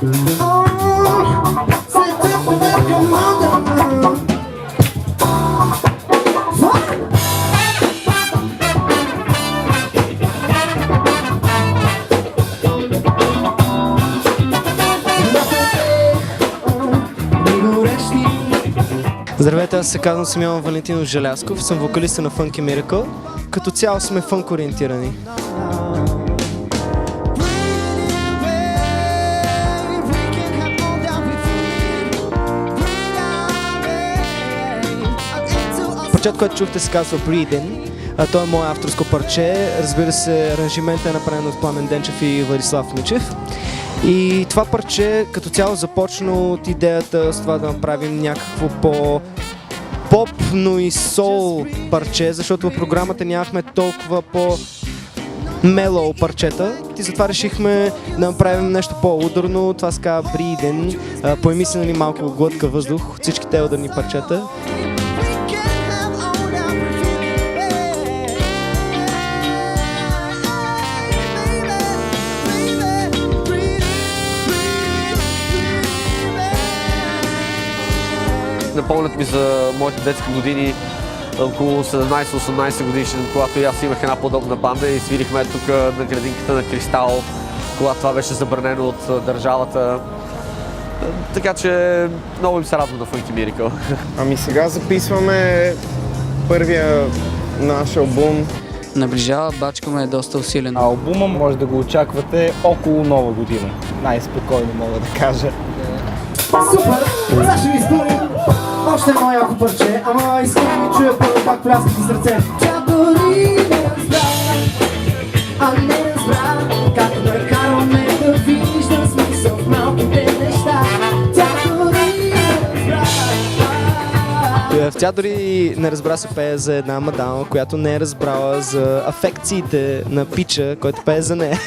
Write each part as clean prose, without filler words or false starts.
Здравейте, аз се казвам Симеон Валентинов Желязков, съм вокалиста на Funky Miracle. Като цяло сме фънк ориентирани. Парчето, което чухте, се казва Breathing. То е мое авторско парче. Разбира се, аранжиментът е направен от Пламен Денчев и Владислав Мичев. И това парче като цяло започна от идеята с това да направим някакво по-поп, но и сол парче, защото в програмата нямахме толкова по-мелоу парчета. И затова решихме да направим нещо по-ударно. Това се казва Breathing. Поеми си, нали, малко глътка въздух от всички те ударни парчета. Напомнят ми за моите детски години, около 17-18 годишни, когато и аз имах една подобна банда и свирихме тук на градинката на Кристал, когато това беше забранено от държавата. Така че много им се радвам на Funky Miracle. Ами сега записваме първия наш албум. Наближава, бачкаме е доста усилен. Албума може да го очаквате около Нова година. Най-спокойно мога да кажа. Супер! Сега ще ви изпълним още едно яко парче, ама искам да ви чуя първо как пляскате с ръце. Тя дори не разбра, а не разбра, как да караме да вижда смисъл в малките неща. Тя дори не разбра. Тя дори не разбра се пее за една мадама, която не е разбрала за афекциите на пича, който пее за нея.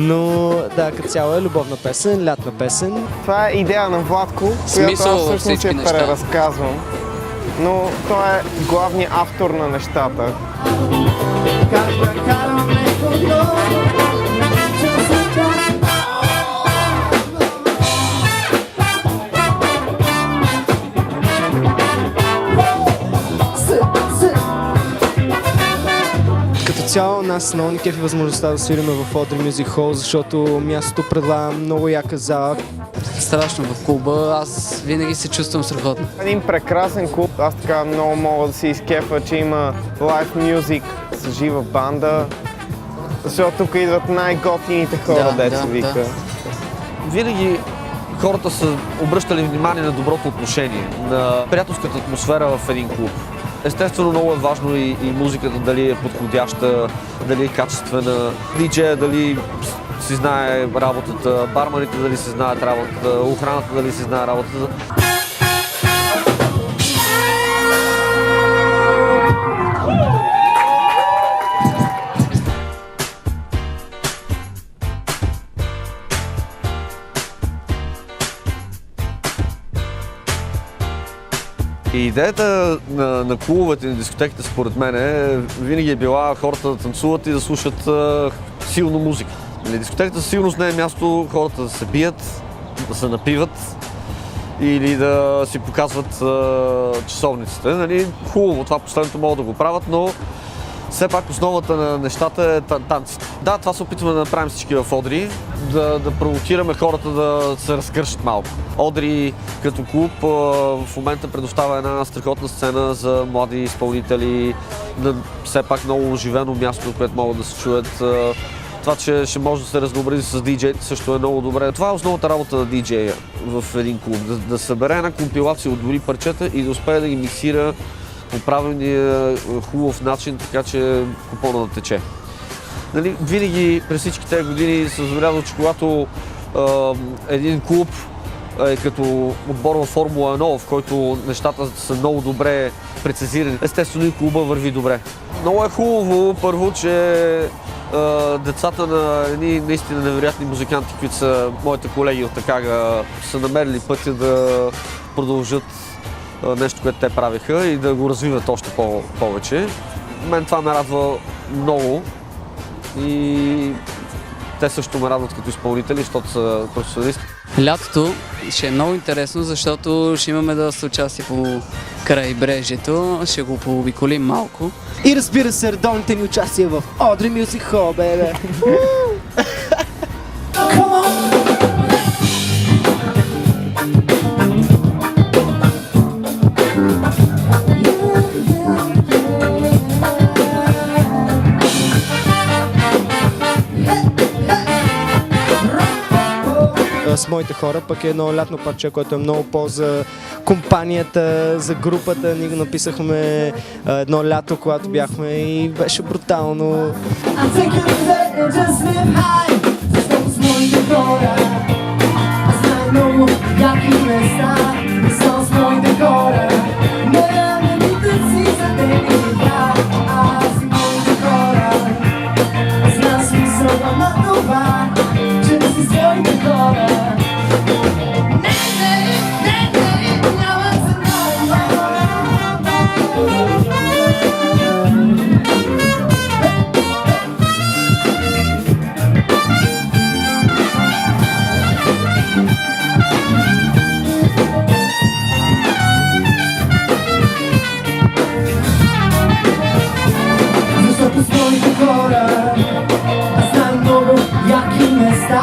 Но да, като цяло е любовна песен, лятна песен. Това е идея на Владко, която аз всъщност ще преразказвам. Но той е главният автор на нещата. Цяло нас много ни кефи възможността да свириме в Audrey Music Hall, защото мястото предлага много яка зала. Страшно в клуба, аз винаги се чувствам страхотно. Един прекрасен клуб, аз така много мога да се изкефа, че има лайв мюзик с жива банда, защото тук идват най-готините хора, деца вика. Да. Винаги хората са обръщали внимание на доброто отношение, на приятелската атмосфера в един клуб. Естествено, много е важно и музиката дали е подходяща, дали е качествена, диджея дали си знае работата, барманите дали си знаят работата, охраната дали си знае работата. И идеята на клубовете и на дискотеките, според мен, винаги е била хората да танцуват и да слушат силно музика. Дискотеката със сигурност не е място хората да се бият, да се напиват или да си показват часовниците. Хубаво, това последното могат да го правят, но все пак основата на нещата е танците. Да, това се опитваме да направим всички в Audrey, да провокираме хората да се разкършат малко. Audrey като клуб в момента предоставя една страхотна сцена за млади изпълнители, все пак много оживено място, което могат да се чуят. Това, че ще може да се разнообрази с диджеите, също е много добре. Това е основната работа на диджея в един клуб. Да събере една компилация от добри парчета и да успее да ги миксира по правилния хубав начин, така че купона да тече. Винаги през всички тези години се забелязва, че когато един клуб е като отбор във Формула 1, в който нещата са много добре прецизирани, естествено и клуба върви добре. Много е хубаво, първо, че децата на едни наистина невероятни музиканти, които са моите колеги от Акага, са намерили пътя да продължат нещо, което те правиха и да го развиват още повече. Мен това ме радва много и те също ме радват като изпълнители, защото са професионалисти. Лятото ще е много интересно, защото ще имаме доста участие по крайбрежието, ще го пообиколим малко. И разбира се, редовните ни участия в Audrey Music Hall, бебе! Come on! С моите хора, пък е едно лятно парче, което е много по-за компанията, за групата. Ние го написахме едно лято, когато бяхме и беше брутално. I'm taking a bet and just live high. Защото с моите хора аз знам много яки места. И съм с моите хора. Моя милите си за теб и да. Аз и моите хора. Аз знам смисъла на това, че да си своите хора. Няма защото с моите хора аз знам много яки места.